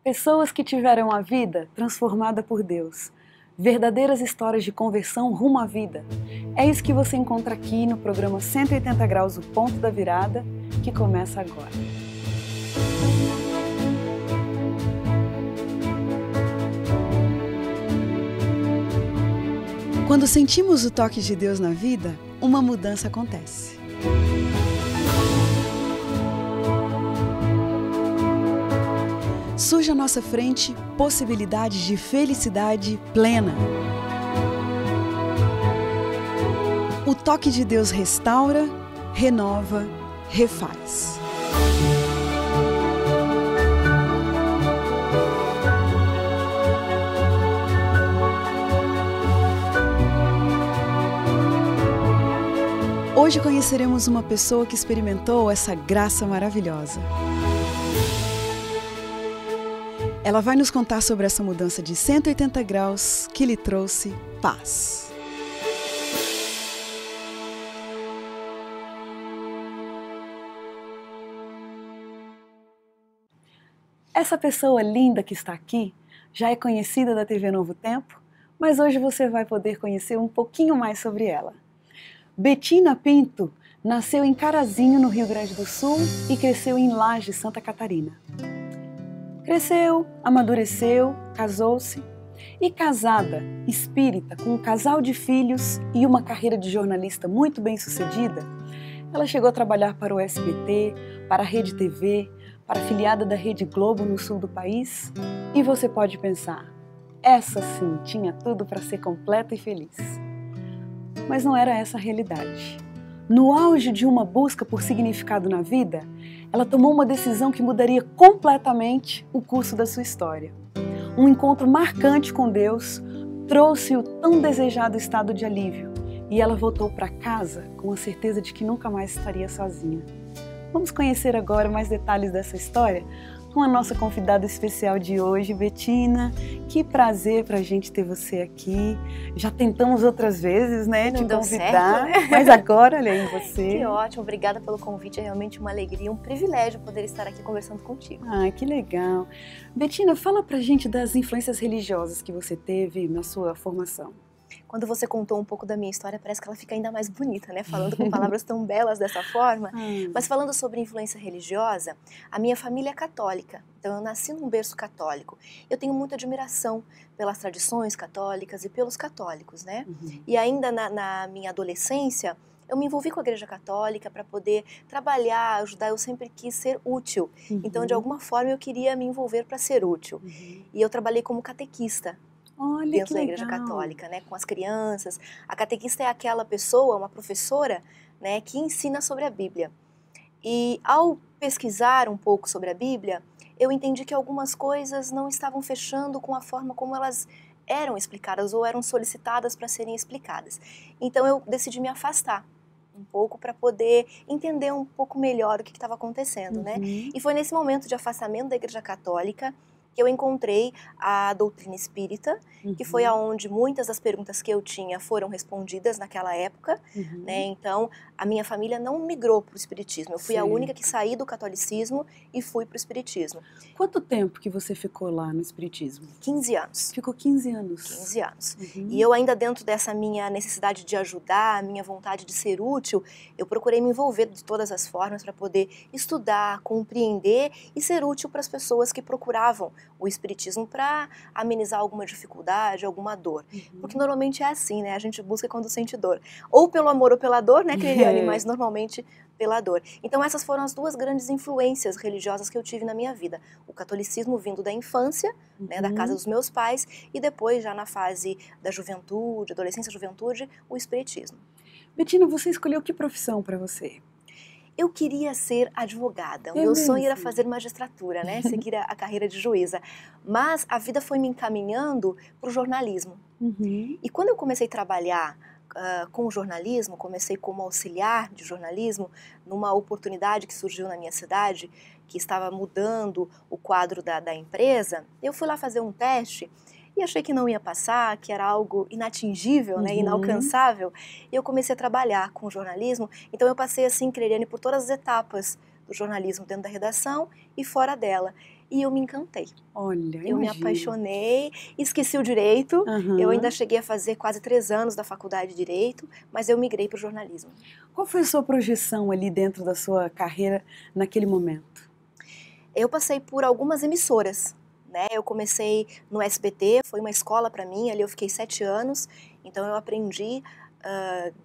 Pessoas que tiveram a vida transformada por Deus. Verdadeiras histórias de conversão rumo à vida. É isso que você encontra aqui no programa 180 Graus, o Ponto da Virada, que começa agora. Quando sentimos o toque de Deus na vida, uma mudança acontece. Surge à nossa frente possibilidades de felicidade plena. O toque de Deus restaura, renova, refaz. Hoje conheceremos uma pessoa que experimentou essa graça maravilhosa. Ela vai nos contar sobre essa mudança de 180 graus que lhe trouxe paz. Essa pessoa linda que está aqui já é conhecida da TV Novo Tempo, mas hoje você vai poder conhecer um pouquinho mais sobre ela. Betina Pinto nasceu em Carazinho, no Rio Grande do Sul, e cresceu em Lages, Santa Catarina. Cresceu, amadureceu, casou-se e casada, espírita, com um casal de filhos e uma carreira de jornalista muito bem sucedida, ela chegou a trabalhar para o SBT, para a Rede TV, para a afiliada da Rede Globo no sul do país. E você pode pensar, essa sim tinha tudo para ser completa e feliz. Mas não era essa a realidade. No auge de uma busca por significado na vida, ela tomou uma decisão que mudaria completamente o curso da sua história. Um encontro marcante com Deus trouxe o tão desejado estado de alívio e ela voltou para casa com a certeza de que nunca mais estaria sozinha. Vamos conhecer agora mais detalhes dessa história com a nossa convidada especial de hoje, Betina. Que prazer pra gente ter você aqui. Já tentamos outras vezes, né, te convidar, certo, né? Mas agora, olha aí você. Que ótimo, obrigada pelo convite, é realmente uma alegria, um privilégio poder estar aqui conversando contigo. Ah, que legal. Betina, fala pra gente das influências religiosas que você teve na sua formação. Quando você contou um pouco da minha história, parece que ela fica ainda mais bonita, né? Falando com palavras tão belas dessa forma. Mas falando sobre influência religiosa, a minha família é católica. Então eu nasci num berço católico. Eu tenho muita admiração pelas tradições católicas e pelos católicos, né? E ainda na minha adolescência, eu me envolvi com a Igreja Católica para poder trabalhar, ajudar. Eu sempre quis ser útil. Então, de alguma forma, eu queria me envolver para ser útil. E eu trabalhei como catequista. Olha, dentro da Igreja Católica, né, com as crianças. A catequista é aquela pessoa, uma professora, né, que ensina sobre a Bíblia. E ao pesquisar um pouco sobre a Bíblia, eu entendi que algumas coisas não estavam fechando com a forma como elas eram explicadas ou eram solicitadas para serem explicadas. Então eu decidi me afastar um pouco para poder entender um pouco melhor o que estava acontecendo, né? E foi nesse momento de afastamento da Igreja Católica que eu encontrei a doutrina espírita, que foi aonde muitas das perguntas que eu tinha foram respondidas naquela época, né? Então, a minha família não migrou para o espiritismo. Eu fui a única que saí do catolicismo e fui para o espiritismo. Quanto tempo que você ficou lá no espiritismo? 15 anos. Ficou 15 anos. 15 anos. E eu ainda dentro dessa minha necessidade de ajudar, minha vontade de ser útil, eu procurei me envolver de todas as formas para poder estudar, compreender e ser útil para as pessoas que procuravam o espiritismo para amenizar alguma dificuldade, alguma dor. Porque normalmente é assim, né? A gente busca quando sente dor. Ou pelo amor ou pela dor, né, Cleiliane? Mas normalmente pela dor. Então essas foram as duas grandes influências religiosas que eu tive na minha vida. O catolicismo vindo da infância, né, da casa dos meus pais, e depois já na fase da juventude, adolescência, juventude, o espiritismo. Betina, você escolheu que profissão para você? Eu queria ser advogada, o meu sonho era fazer magistratura, né? Seguir a carreira de juíza. Mas a vida foi me encaminhando para o jornalismo. E quando eu comecei a trabalhar com o jornalismo, comecei como auxiliar de jornalismo, numa oportunidade que surgiu na minha cidade, que estava mudando o quadro da empresa, eu fui lá fazer um teste e achei que não ia passar, que era algo inatingível, né, inalcançável. E eu comecei a trabalhar com jornalismo, então eu passei assim, Cleiliane, por todas as etapas do jornalismo dentro da redação e fora dela. e eu me encantei. Olha, Eu me imagino. apaixonei, esqueci o direito, Aham. eu ainda cheguei a fazer quase 3 anos da faculdade de Direito, mas eu migrei para o jornalismo. Qual foi a sua projeção ali dentro da sua carreira naquele momento? Eu passei por algumas emissoras, né? Eu comecei no SBT, foi uma escola para mim, ali eu fiquei 7 anos, então eu aprendi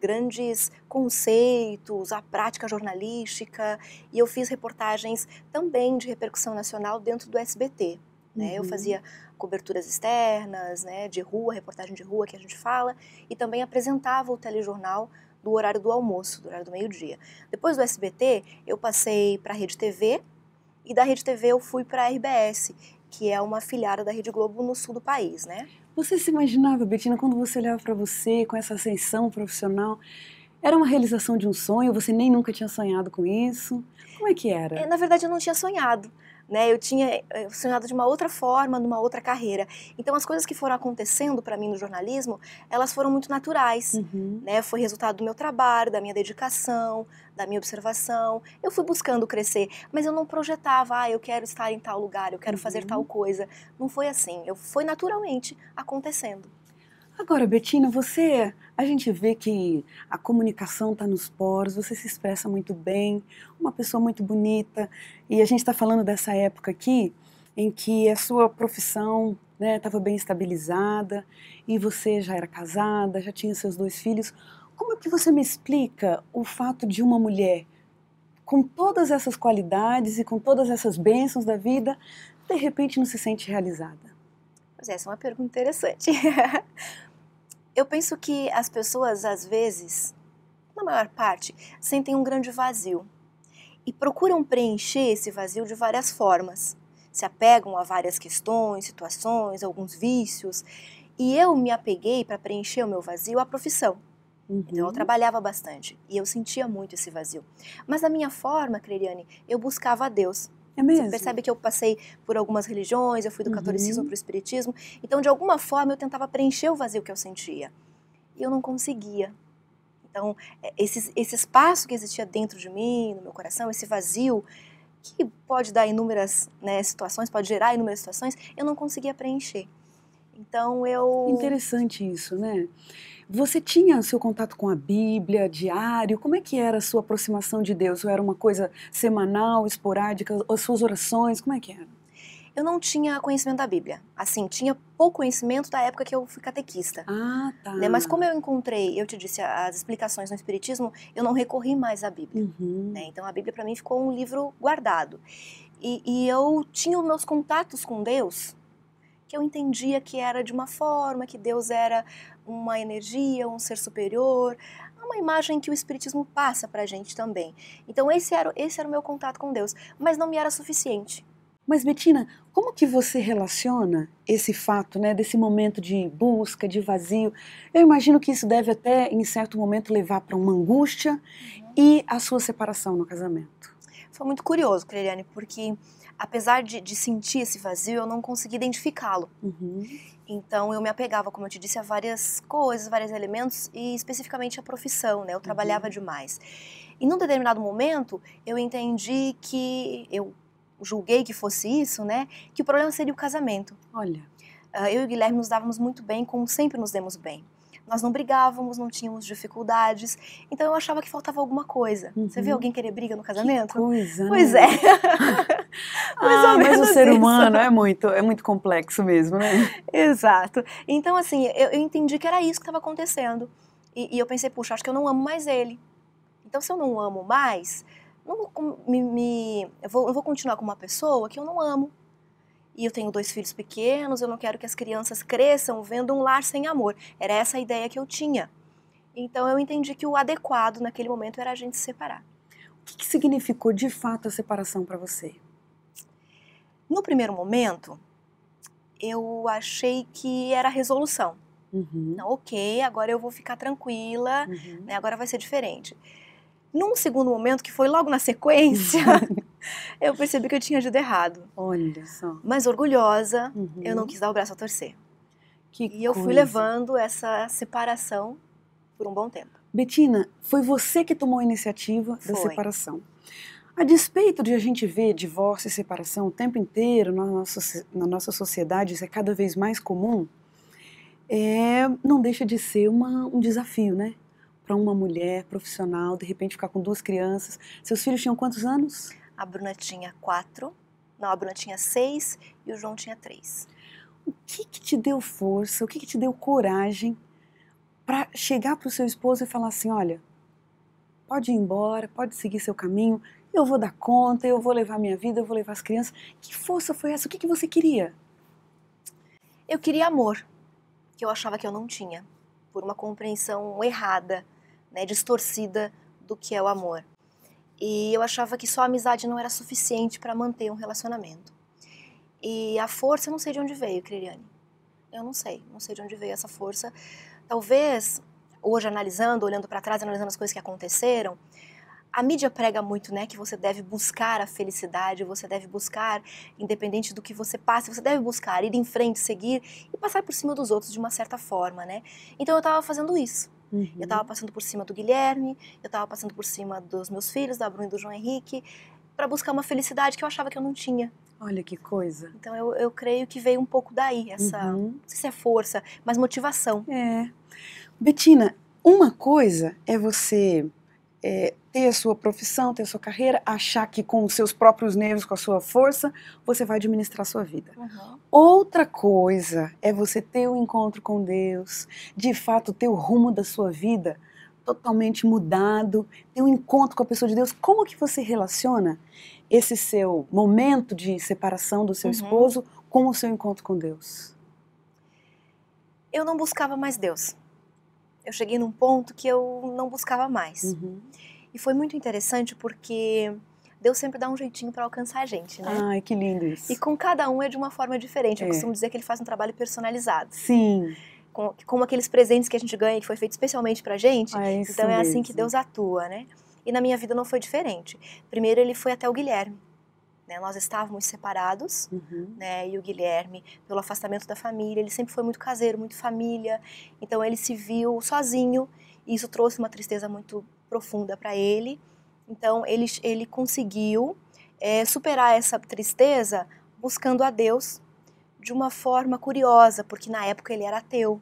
grandes conceitos, a prática jornalística, e eu fiz reportagens também de repercussão nacional dentro do SBT. Né? Eu fazia coberturas externas, né, de rua, reportagem de rua que a gente fala, e também apresentava o telejornal do horário do almoço, do horário do meio-dia. Depois do SBT, eu passei para a Rede TV, e da Rede TV eu fui para a RBS, que é uma afiliada da Rede Globo no sul do país, né? Você se imaginava, Betina, quando você olhava para você com essa ascensão profissional, era uma realização de um sonho? Você nem nunca tinha sonhado com isso? Como é que era? Na verdade, eu não tinha sonhado. Né, eu tinha sonhado de uma outra forma, numa outra carreira. Então, as coisas que foram acontecendo para mim no jornalismo, elas foram muito naturais. Né? Foi resultado do meu trabalho, da minha dedicação, da minha observação. Eu fui buscando crescer, mas eu não projetava, eu quero estar em tal lugar, eu quero fazer tal coisa. Não foi assim, foi naturalmente acontecendo. Agora, Betina, a gente vê que a comunicação está nos poros, você se expressa muito bem, uma pessoa muito bonita, e a gente está falando dessa época aqui em que a sua profissão estava bem estabilizada e você já era casada, já tinha seus 2 filhos. Como é que você me explica o fato de uma mulher com todas essas qualidades e com todas essas bênçãos da vida, de repente não se sente realizada? Pois essa é uma pergunta interessante. Eu penso que as pessoas, às vezes, na maior parte, sentem um grande vazio e procuram preencher esse vazio de várias formas. Se apegam a várias questões, situações, alguns vícios. E eu me apeguei para preencher o meu vazio à profissão. Então eu trabalhava bastante e eu sentia muito esse vazio. Mas da minha forma, Cleliane, eu buscava a Deus. É mesmo? Você percebe que eu passei por algumas religiões, eu fui do catolicismo para o espiritismo, então de alguma forma eu tentava preencher o vazio que eu sentia. E eu não conseguia. Então esse espaço que existia dentro de mim, no meu coração, esse vazio, que pode dar inúmeras situações, pode gerar inúmeras situações, eu não conseguia preencher. Então eu... Interessante isso, né? Você tinha seu contato com a Bíblia, diário? Como é que era a sua aproximação de Deus? Ou era uma coisa semanal, esporádica? As suas orações, como é que era? Eu não tinha conhecimento da Bíblia. Assim, tinha pouco conhecimento da época que eu fui catequista. Ah, tá. Né? Mas como eu encontrei, eu te disse, as explicações no Espiritismo, eu não recorri mais à Bíblia. Né? Então a Bíblia para mim ficou um livro guardado. E eu tinha os meus contatos com Deus, que eu entendia que era de uma forma, que Deus era uma energia, um ser superior, uma imagem que o Espiritismo passa pra gente também. Então esse era o meu contato com Deus, mas não me era suficiente. Mas, Betina, como que você relaciona esse fato, desse momento de busca, de vazio? Eu imagino que isso deve até, em certo momento, levar para uma angústia e a sua separação no casamento. Foi muito curioso, Cleliane, porque apesar de sentir esse vazio, eu não conseguia identificá-lo. Então eu me apegava, como eu te disse, a várias coisas, vários elementos e especificamente a profissão, né? Eu trabalhava demais. E num determinado momento eu entendi que, eu julguei que fosse isso, né? Que o problema seria o casamento. Olha. Eu e o Guilherme nos dávamos muito bem, como sempre nos demos bem. Nós não brigávamos, não tínhamos dificuldades, então eu achava que faltava alguma coisa. Você vê alguém querer briga no casamento? Que coisa, pois né? Mas o ser humano é muito complexo mesmo, né? Exato. Então, assim, eu entendi que era isso que estava acontecendo. E eu pensei, puxa, acho que eu não amo mais ele. Então, se eu não amo mais, eu vou continuar com uma pessoa que eu não amo. E eu tenho 2 filhos pequenos, eu não quero que as crianças cresçam vendo um lar sem amor. Era essa a ideia que eu tinha. Então eu entendi que o adequado naquele momento era a gente se separar. O que significou de fato a separação para você? No primeiro momento, eu achei que era a resolução. Não, ok, agora eu vou ficar tranquila, né, agora vai ser diferente. Num segundo momento, que foi logo na sequência, eu percebi que eu tinha agido errado. Olha só. Mas orgulhosa, eu não quis dar o braço a torcer. E eu fui levando essa separação por um bom tempo. Betina, foi você que tomou a iniciativa da separação. A despeito de a gente ver divórcio e separação o tempo inteiro na nossa sociedade, isso é cada vez mais comum, não deixa de ser um desafio, né? Para uma mulher profissional, de repente ficar com 2 crianças. Seus filhos tinham quantos anos? A Bruna tinha 4, não, a Bruna tinha 6 e o João tinha 3. O que te deu força, o que te deu coragem para chegar para o seu esposo e falar assim, olha, pode ir embora, pode seguir seu caminho, eu vou dar conta, eu vou levar minha vida, eu vou levar as crianças. Que força foi essa? O que você queria? Eu queria amor, que eu achava que eu não tinha, por uma compreensão errada, né, distorcida do que é o amor. E eu achava que só a amizade não era suficiente para manter um relacionamento. E a força, eu não sei de onde veio, Creriane. Eu não sei de onde veio essa força. Talvez, hoje analisando, olhando para trás, analisando as coisas que aconteceram, a mídia prega muito, né, que você deve buscar a felicidade, você deve buscar, independente do que você passe, você deve buscar, ir em frente, seguir e passar por cima dos outros de uma certa forma, né? Então eu estava fazendo isso. Uhum. Eu estava passando por cima do Guilherme, eu estava passando por cima dos meus filhos, da Bruna e do João Henrique, para buscar uma felicidade que eu achava que eu não tinha. Olha que coisa. Então eu creio que veio um pouco daí, essa, não sei se é força, mas motivação. Betina, uma coisa é você ter a sua profissão, ter a sua carreira, achar que com os seus próprios nervos, com a sua força, você vai administrar a sua vida. Uhum. Outra coisa é você ter um encontro com Deus, de fato ter o rumo da sua vida totalmente mudado, ter um encontro com a pessoa de Deus. Como que você relaciona esse seu momento de separação do seu esposo com o seu encontro com Deus? Eu não buscava mais Deus. Eu cheguei num ponto que eu não buscava mais. E foi muito interessante porque Deus sempre dá um jeitinho para alcançar a gente, né? Ai, que lindo isso. E com cada um é de uma forma diferente. Eu costumo dizer que ele faz um trabalho personalizado. Sim. Como aqueles presentes que a gente ganha, que foi feito especialmente pra gente. Isso então é mesmo. assim que Deus atua, né? E na minha vida não foi diferente. Primeiro ele foi até o Guilherme. Né? Nós estávamos separados, né? E o Guilherme, pelo afastamento da família, ele sempre foi muito caseiro, muito família. Então ele se viu sozinho e isso trouxe uma tristeza muito profunda para ele. Então ele conseguiu superar essa tristeza buscando a Deus de uma forma curiosa, porque na época ele era ateu.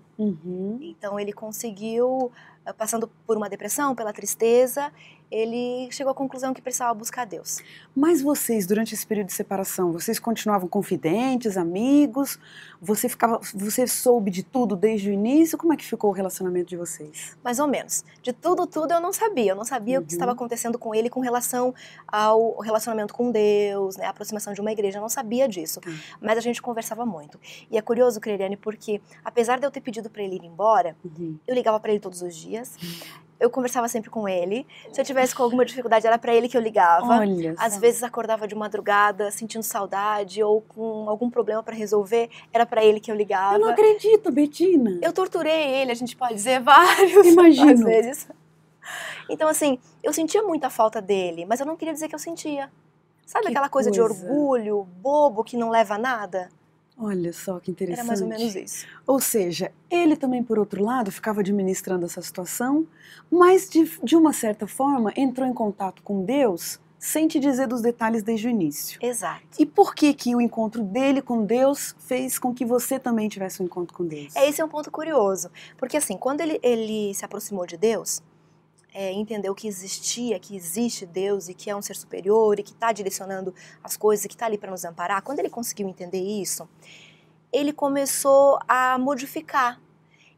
Então ele conseguiu, passando por uma depressão, pela tristeza, ele chegou à conclusão que precisava buscar Deus. Mas vocês, durante esse período de separação, vocês continuavam confidentes, amigos? Você soube de tudo desde o início? Como é que ficou o relacionamento de vocês? Mais ou menos. De tudo eu não sabia. Eu não sabia o que estava acontecendo com ele com relação ao relacionamento com Deus, né, a aproximação de uma igreja. Eu não sabia disso. Mas a gente conversava muito. E é curioso, Creriane, porque apesar de eu ter pedido para ele ir embora, eu ligava para ele todos os dias. Eu conversava sempre com ele. Se eu tivesse com alguma dificuldade, era para ele que eu ligava. Olha Às vezes acordava de madrugada, sentindo saudade ou com algum problema para resolver, era para ele que eu ligava. Eu não acredito, Betina. Eu torturei ele, a gente pode dizer, várias vezes. Então, assim, eu sentia muita falta dele, mas eu não queria dizer que eu sentia. Sabe aquela coisa de orgulho, bobo, que não leva a nada? Olha só que interessante. Era mais ou menos isso. Ou seja, ele também, por outro lado, ficava administrando essa situação, mas de uma certa forma entrou em contato com Deus sem te dizer dos detalhes desde o início. Exato. E por que o encontro dele com Deus fez com que você também tivesse um encontro com Deus? Esse é um ponto curioso, porque assim, quando ele se aproximou de Deus, entendeu que existia, que existe Deus e que é um ser superior e que está direcionando as coisas e que está ali para nos amparar, quando ele conseguiu entender isso, ele começou a modificar.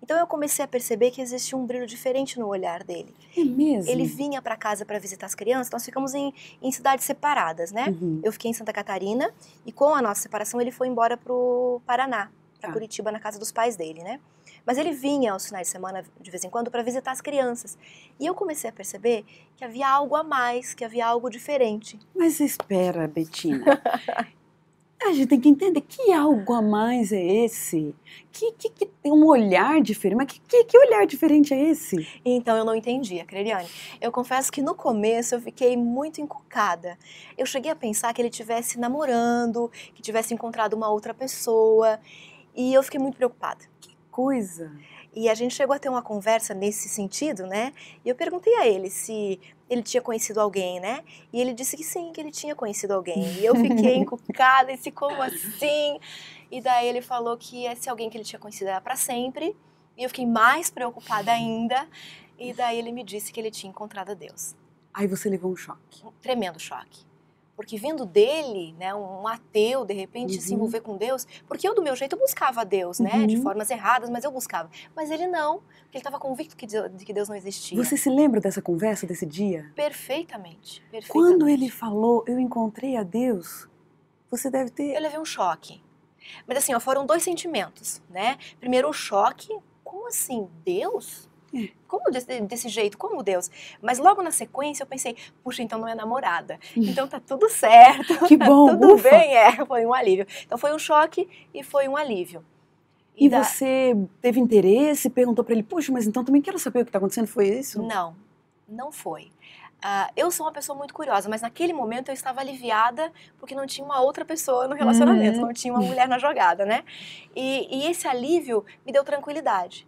Então eu comecei a perceber que existia um brilho diferente no olhar dele. É mesmo? Ele vinha para casa para visitar as crianças, nós ficamos em cidades separadas, né? Eu fiquei em Santa Catarina e com a nossa separação ele foi embora para o Paraná, para Curitiba, na casa dos pais dele, né? Mas ele vinha aos finais de semana, de vez em quando, para visitar as crianças. E eu comecei a perceber que havia algo a mais, que havia algo diferente. Mas espera, Betina. A gente tem que entender que algo a mais é esse? Que tem um olhar diferente? Mas que olhar diferente é esse? Então eu não entendia, Creriane. Eu confesso que no começo eu fiquei muito encucada. Eu cheguei a pensar que ele estivesse namorando, que tivesse encontrado uma outra pessoa. E eu fiquei muito preocupada. coisa! E a gente chegou a ter uma conversa nesse sentido, né? E eu perguntei a ele se ele tinha conhecido alguém, né? E ele disse que sim, que ele tinha conhecido alguém. E eu fiquei encucada, e disse, como assim? E daí ele falou que esse alguém que ele tinha conhecido era para sempre. E eu fiquei mais preocupada ainda. E daí ele me disse que ele tinha encontrado a Deus. Aí você levou um choque. Um tremendo choque. Porque vindo dele, né, um ateu, de repente, se envolver com Deus, porque eu, do meu jeito, eu buscava Deus, né, de formas erradas, mas eu buscava. Mas ele não, porque ele estava convicto de que Deus não existia. Você se lembra dessa conversa, desse dia? Perfeitamente, perfeitamente. Quando ele falou, eu encontrei a Deus, você deve ter... Eu levei um choque. Mas assim, ó, foram dois sentimentos, né? Primeiro, um choque. Como assim? Deus? Como desse jeito? Como Deus? Mas logo na sequência eu pensei, puxa, então não é namorada. Então tá tudo certo. Que bom, tá tudo ufa. bem, foi um alívio. Então foi um choque e foi um alívio. E você teve interesse, perguntou pra ele, puxa, mas então também quero saber o que tá acontecendo, foi isso? Não, não foi. Eu sou uma pessoa muito curiosa, mas naquele momento eu estava aliviada porque não tinha uma outra pessoa no relacionamento, não tinha uma mulher na jogada, né? E esse alívio me deu tranquilidade.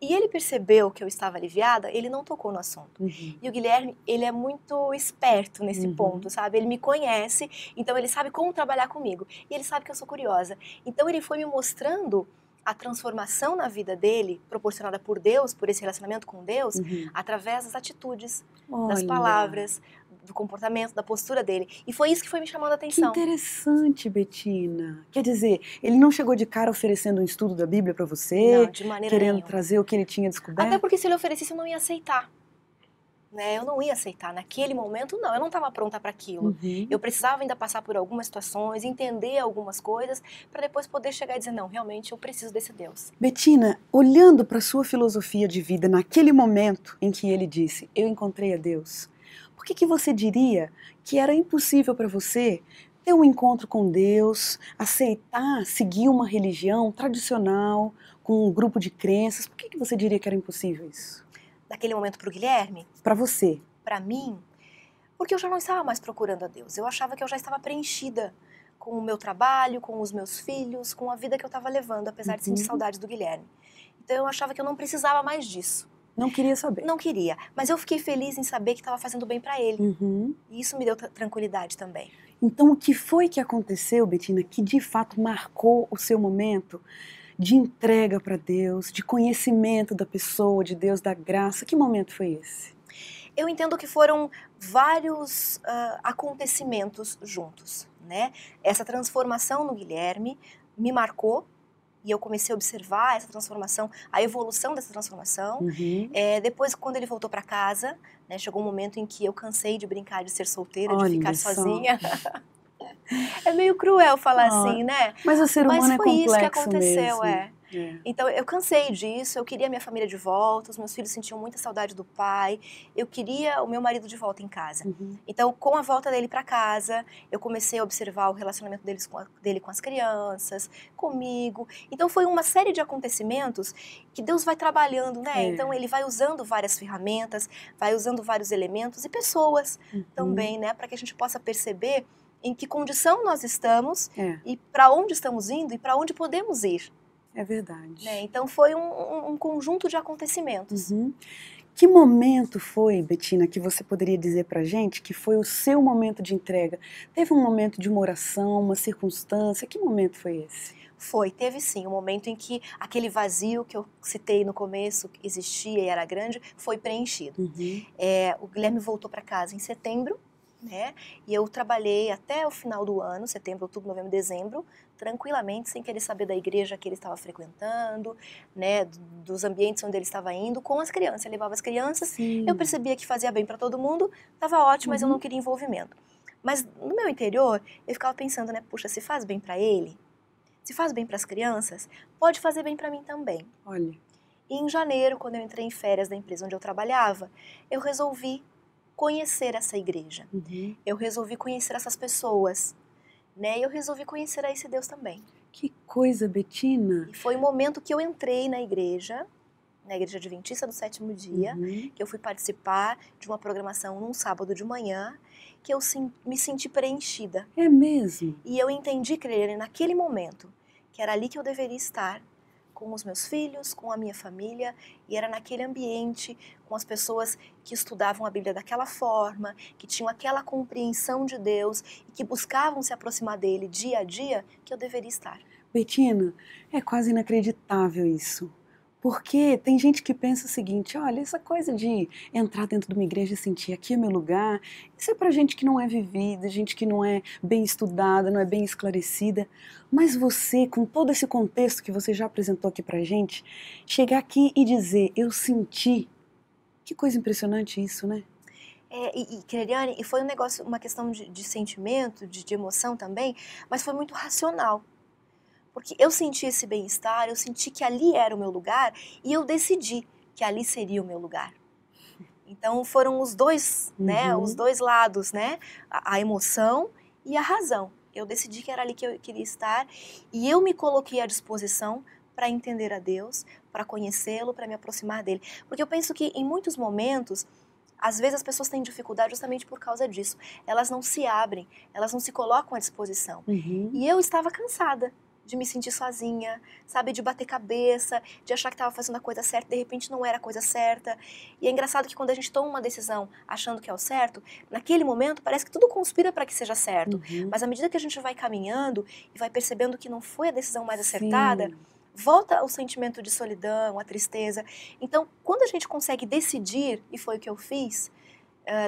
E ele percebeu que eu estava aliviada, ele não tocou no assunto. E o Guilherme, ele é muito esperto nesse ponto, sabe? Ele me conhece, então ele sabe como trabalhar comigo. E ele sabe que eu sou curiosa. Então ele foi me mostrando a transformação na vida dele, proporcionada por Deus, por esse relacionamento com Deus, através das atitudes, das palavras, do comportamento, da postura dele. E foi isso que foi me chamando a atenção. Que interessante, Bettina. Quer dizer, ele não chegou de cara oferecendo um estudo da Bíblia pra você? Não, de maneira querendo nenhuma. trazer o que ele tinha descoberto? Até porque se ele oferecesse, eu não ia aceitar. Né? Eu não ia aceitar. Naquele momento, não. Eu não estava pronta para aquilo. Eu precisava ainda passar por algumas situações, entender algumas coisas, para depois poder chegar e dizer, não, realmente eu preciso desse Deus. Bettina, olhando para sua filosofia de vida, naquele momento em que ele disse, eu encontrei a Deus, por que você diria que era impossível para você ter um encontro com Deus, aceitar, seguir uma religião tradicional, com um grupo de crenças? Por que você diria que era impossível isso? Naquele momento para o Guilherme? Para você. Para mim? Porque eu já não estava mais procurando a Deus. Eu achava que eu já estava preenchida com o meu trabalho, com os meus filhos, com a vida que eu estava levando, apesar de sentir saudades do Guilherme. Então eu achava que eu não precisava mais disso. Não queria saber. Não queria, mas eu fiquei feliz em saber que estava fazendo bem para ele. E isso me deu tranquilidade também. Então o que foi que aconteceu, Bettina, que de fato marcou o seu momento de entrega para Deus, de conhecimento da pessoa, de Deus, da graça? Que momento foi esse? Eu entendo que foram vários acontecimentos juntos, né? Essa transformação no Guilherme me marcou e eu comecei a observar essa transformação, a evolução dessa transformação. Depois, quando ele voltou para casa, né, chegou um momento em que eu cansei de brincar de ser solteira, de ficar sozinha. É meio cruel falar assim, né? Mas o ser humano é complexo mesmo. Mas foi isso que aconteceu, Então eu cansei disso, eu queria minha família de volta, os meus filhos sentiam muita saudade do pai, eu queria o meu marido de volta em casa. Então, com a volta dele para casa, eu comecei a observar o relacionamento dele com as crianças, comigo. Então foi uma série de acontecimentos que Deus vai trabalhando, né? Então ele vai usando várias ferramentas, vai usando vários elementos e pessoas também, né? Para que a gente possa perceber em que condição nós estamos e para onde estamos indo e para onde podemos ir. É verdade. Né? Então foi um conjunto de acontecimentos. Que momento foi, Bettina, que você poderia dizer pra gente que foi o seu momento de entrega? Teve um momento de uma oração, uma circunstância? Que momento foi esse? Teve sim, um momento em que aquele vazio que eu citei no começo, que existia e era grande, foi preenchido. O Guilherme voltou para casa em setembro, né? E eu trabalhei até o final do ano, setembro, outubro, novembro, dezembro, tranquilamente, sem querer saber da igreja que ele estava frequentando, né, dos ambientes onde ele estava indo, com as crianças. Ele levava as crianças, eu percebia que fazia bem para todo mundo, estava ótimo, mas eu não queria envolvimento. Mas no meu interior, eu ficava pensando, né, puxa, se faz bem para ele, se faz bem para as crianças, pode fazer bem para mim também. Olha. E em janeiro, quando eu entrei em férias da empresa onde eu trabalhava, eu resolvi conhecer essa igreja. Eu resolvi conhecer essas pessoas, né? E eu resolvi conhecer a esse Deus também. Que coisa, Bettina! E foi o momento que eu entrei na igreja Adventista do Sétimo Dia, que eu fui participar de uma programação num sábado de manhã, que eu me senti preenchida. É mesmo? E eu entendi, Creire, naquele momento, que era ali que eu deveria estar, com os meus filhos, com a minha família, e era naquele ambiente, com as pessoas que estudavam a Bíblia daquela forma, que tinham aquela compreensão de Deus e que buscavam se aproximar dele dia a dia, que eu deveria estar. Betina, é quase inacreditável isso. Porque tem gente que pensa o seguinte, olha, essa coisa de entrar dentro de uma igreja e sentir aqui é meu lugar, isso é pra gente que não é vivida, gente que não é bem estudada, não é bem esclarecida. Mas você, com todo esse contexto que você já apresentou aqui pra gente, chegar aqui e dizer, eu senti, que coisa impressionante isso, né? Creriane, e foi um negócio, uma questão de sentimento, de emoção também, mas foi muito racional. Porque eu senti esse bem-estar, eu senti que ali era o meu lugar e eu decidi que ali seria o meu lugar. Então foram os dois, né, os dois lados, né, a emoção e a razão. Eu decidi que era ali que eu queria estar e eu me coloquei à disposição para entender a Deus, para conhecê-lo, para me aproximar dele. Porque eu penso que em muitos momentos, às vezes as pessoas têm dificuldade justamente por causa disso. Elas não se abrem, elas não se colocam à disposição. E eu estava cansada de me sentir sozinha, sabe, de bater cabeça, de achar que estava fazendo a coisa certa, de repente não era a coisa certa. E é engraçado que quando a gente toma uma decisão achando que é o certo, naquele momento parece que tudo conspira para que seja certo. Mas à medida que a gente vai caminhando e vai percebendo que não foi a decisão mais acertada, volta o sentimento de solidão, a tristeza. Então, quando a gente consegue decidir, e foi o que eu fiz,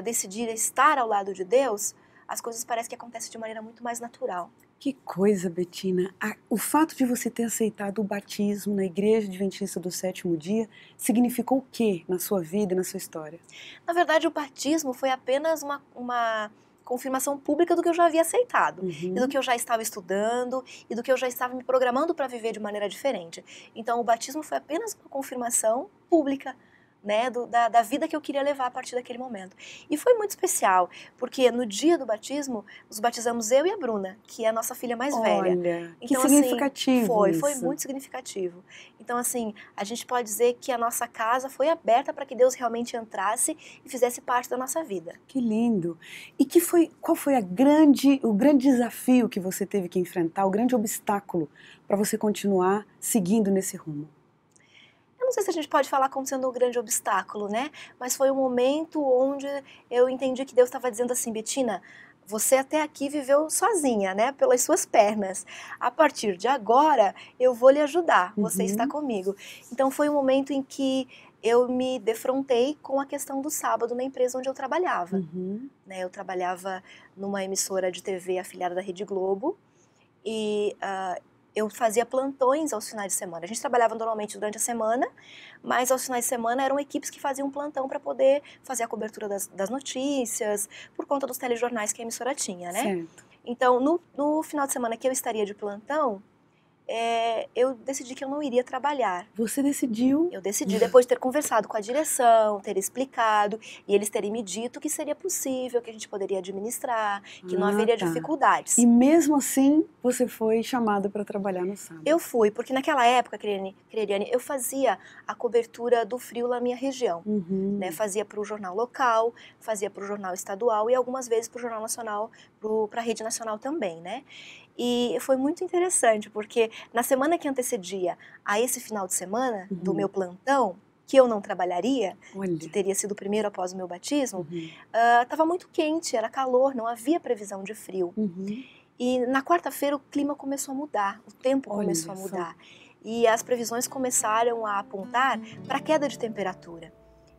decidir estar ao lado de Deus, as coisas parecem que acontecem de maneira muito mais natural. Que coisa, Betina. O fato de você ter aceitado o batismo na Igreja Adventista do Sétimo Dia significou o quê na sua vida e na sua história? Na verdade, o batismo foi apenas uma confirmação pública do que eu já havia aceitado, e do que eu já estava estudando, e do que eu já estava me programando para viver de maneira diferente. Então, o batismo foi apenas uma confirmação pública, né, da vida que eu queria levar a partir daquele momento. E foi muito especial, porque no dia do batismo, nos batizamos eu e a Bruna, que é a nossa filha mais velha. Olha, então, que significativo assim, foi muito significativo. Então, assim, a gente pode dizer que a nossa casa foi aberta para que Deus realmente entrasse e fizesse parte da nossa vida. Que lindo! E qual foi o grande desafio que você teve que enfrentar, o grande obstáculo para você continuar seguindo nesse rumo? Eu não sei se a gente pode falar como sendo um grande obstáculo, né? Mas foi um momento onde eu entendi que Deus estava dizendo assim, Betina, você até aqui viveu sozinha, né? Pelas suas pernas. A partir de agora, eu vou lhe ajudar. Você está comigo. Então foi um momento em que eu me defrontei com a questão do sábado na empresa onde eu trabalhava. Né? Eu trabalhava numa emissora de TV afiliada da Rede Globo e eu fazia plantões aos finais de semana. A gente trabalhava normalmente durante a semana, mas aos finais de semana eram equipes que faziam plantão para poder fazer a cobertura das notícias, por conta dos telejornais que a emissora tinha, né? Certo. Então, no final de semana que eu estaria de plantão, eu decidi que eu não iria trabalhar. Você decidiu? Eu decidi, depois de ter conversado com a direção, ter explicado, e eles terem me dito que seria possível, que a gente poderia administrar, que não haveria dificuldades. E mesmo assim, você foi chamada para trabalhar no sábado? Eu fui, porque naquela época, Creriane, eu fazia a cobertura do frio na minha região. Né? Fazia para o jornal local, fazia para o jornal estadual e algumas vezes para o jornal nacional, para a rede nacional também, né? E foi muito interessante, porque na semana que antecedia a esse final de semana do meu plantão, que eu não trabalharia, que teria sido o primeiro após o meu batismo, estava muito quente, era calor, não havia previsão de frio. E na quarta-feira o clima começou a mudar, o tempo começou a mudar. E as previsões começaram a apontar para queda de temperatura.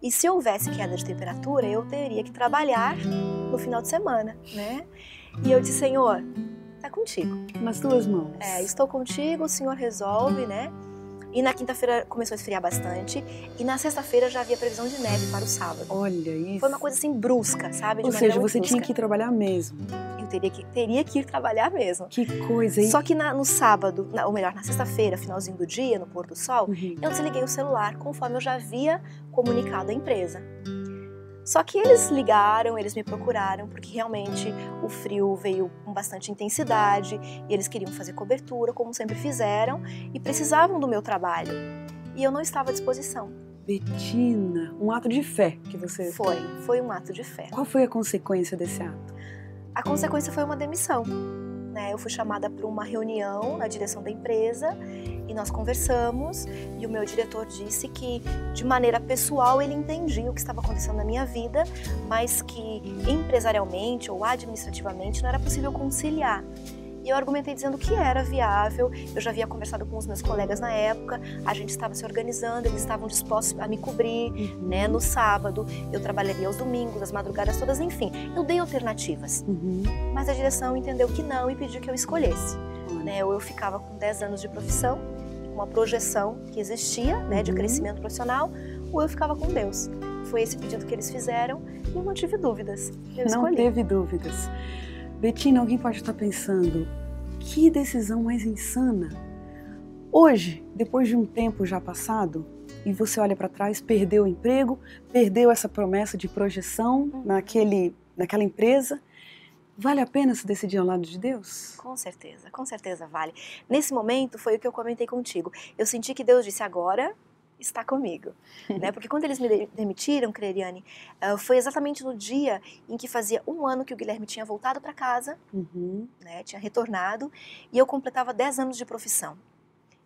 E se houvesse queda de temperatura, eu teria que trabalhar no final de semana, né? E eu disse, Senhor, está contigo. Nas tuas mãos. Estou contigo, o Senhor resolve, né? E na quinta-feira começou a esfriar bastante. E na sexta-feira já havia previsão de neve para o sábado. Olha isso. Foi uma coisa assim brusca, sabe? Ou seja, você tinha que ir trabalhar mesmo. Eu teria que ir trabalhar mesmo. Que coisa, hein? Só que no sábado, ou melhor, na sexta-feira, finalzinho do dia, no pôr do sol, eu desliguei o celular conforme eu já havia comunicado à empresa. Só que eles ligaram, eles me procuraram, porque realmente o frio veio com bastante intensidade, e eles queriam fazer cobertura, como sempre fizeram, e precisavam do meu trabalho. E eu não estava à disposição. Betina, um ato de fé que você... Foi um ato de fé. Qual foi a consequência desse ato? A consequência foi uma demissão. Né? Eu fui chamada para uma reunião na direção da empresa, E nós conversamos e o meu diretor disse que, de maneira pessoal, ele entendia o que estava acontecendo na minha vida, mas que empresarialmente ou administrativamente não era possível conciliar. E eu argumentei dizendo que era viável, eu já havia conversado com os meus colegas na época, a gente estava se organizando, eles estavam dispostos a me cobrir, né, no sábado, eu trabalharia aos domingos, as madrugadas todas, enfim, eu dei alternativas. Mas a direção entendeu que não e pediu que eu escolhesse. Né, ou eu ficava com 10 anos de profissão, uma projeção que existia, né, de crescimento profissional, ou eu ficava com Deus. Foi esse pedido que eles fizeram e eu não tive dúvidas. Eu escolhi. Não teve dúvidas. Bettina, alguém pode estar pensando, que decisão mais insana. Hoje, depois de um tempo já passado, e você olha para trás, perdeu o emprego, perdeu essa promessa de projeção naquela empresa, vale a pena se decidir ao lado de Deus? Com certeza vale. Nesse momento foi o que eu comentei contigo. Eu senti que Deus disse, agora está comigo. Né? Porque quando eles me demitiram, Cleriane, foi exatamente no dia em que fazia 1 ano que o Guilherme tinha voltado para casa, né? Tinha retornado, e eu completava 10 anos de profissão.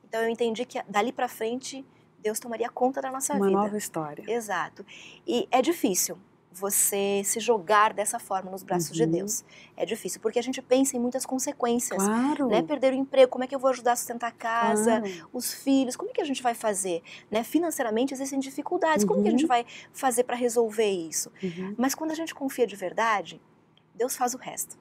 Então eu entendi que dali para frente Deus tomaria conta da nossa vida. Uma nova história. Exato. E é difícil você se jogar dessa forma nos braços de Deus. É difícil, porque a gente pensa em muitas consequências. Claro. Né? Perder o emprego, como é que eu vou ajudar a sustentar a casa, os filhos, como é que a gente vai fazer? Né? Financeiramente existem dificuldades, como que a gente vai fazer para resolver isso? Mas quando a gente confia de verdade, Deus faz o resto.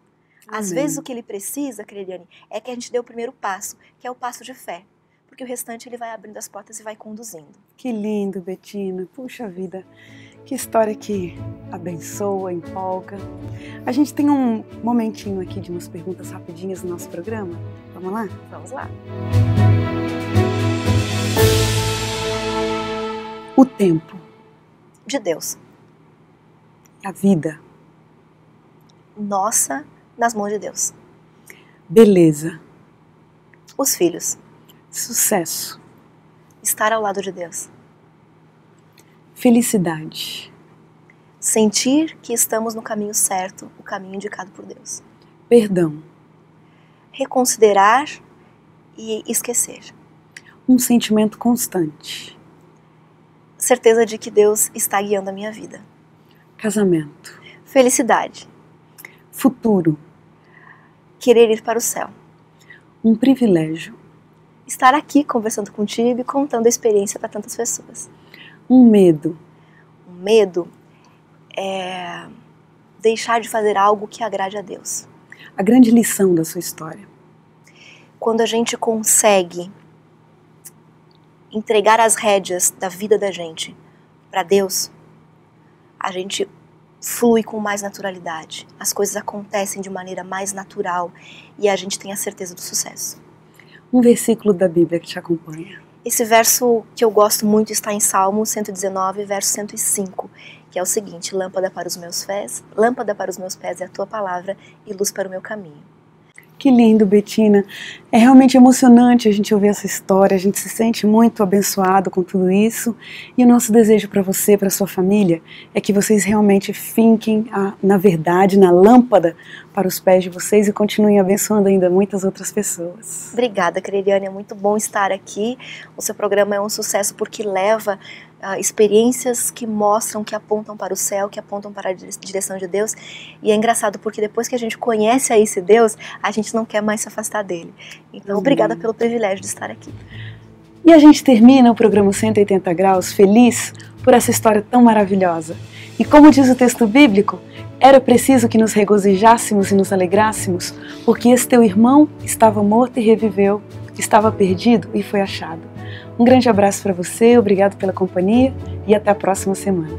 Às vezes o que Ele precisa, Cleriane, é que a gente dê o primeiro passo, que é o passo de fé. Porque o restante Ele vai abrindo as portas e vai conduzindo. Que lindo, Bettina. Puxa vida. Que história que abençoa, empolga. A gente tem um momentinho aqui de umas perguntas rapidinhas no nosso programa. Vamos lá? Vamos lá. O tempo. De Deus. A vida. Nossa, nas mãos de Deus. Beleza. Os filhos. Sucesso. Estar ao lado de Deus. Felicidade. Sentir que estamos no caminho certo, o caminho indicado por Deus. Perdão. Reconsiderar e esquecer. Um sentimento constante. Certeza de que Deus está guiando a minha vida. Casamento. Felicidade. Futuro. Querer ir para o céu. Um privilégio. Estar aqui conversando contigo e contando a experiência para tantas pessoas. Um medo. Um medo é deixar de fazer algo que agrade a Deus. A grande lição da sua história. Quando a gente consegue entregar as rédeas da vida da gente para Deus, a gente flui com mais naturalidade. As coisas acontecem de maneira mais natural e a gente tem a certeza do sucesso. Um versículo da Bíblia que te acompanha. Esse verso que eu gosto muito está em Salmo 119, verso 105, que é o seguinte: lâmpada para os meus pés é a tua palavra e luz para o meu caminho. Que lindo, Bettina. É realmente emocionante a gente ouvir essa história, a gente se sente muito abençoado com tudo isso. E o nosso desejo para você, para sua família, é que vocês realmente finquem na verdade, na lâmpada para os pés de vocês e continuem abençoando ainda muitas outras pessoas. Obrigada, Cleriane, é muito bom estar aqui. O seu programa é um sucesso porque leva experiências que mostram, que apontam para o céu, que apontam para a direção de Deus. E é engraçado porque depois que a gente conhece a esse Deus, a gente não quer mais se afastar dele. Então, obrigada pelo privilégio de estar aqui. E a gente termina o programa 180 Graus feliz por essa história tão maravilhosa. E como diz o texto bíblico, era preciso que nos regozijássemos e nos alegrássemos, porque esse teu irmão estava morto e reviveu, estava perdido e foi achado. Um grande abraço para você, obrigado pela companhia e até a próxima semana.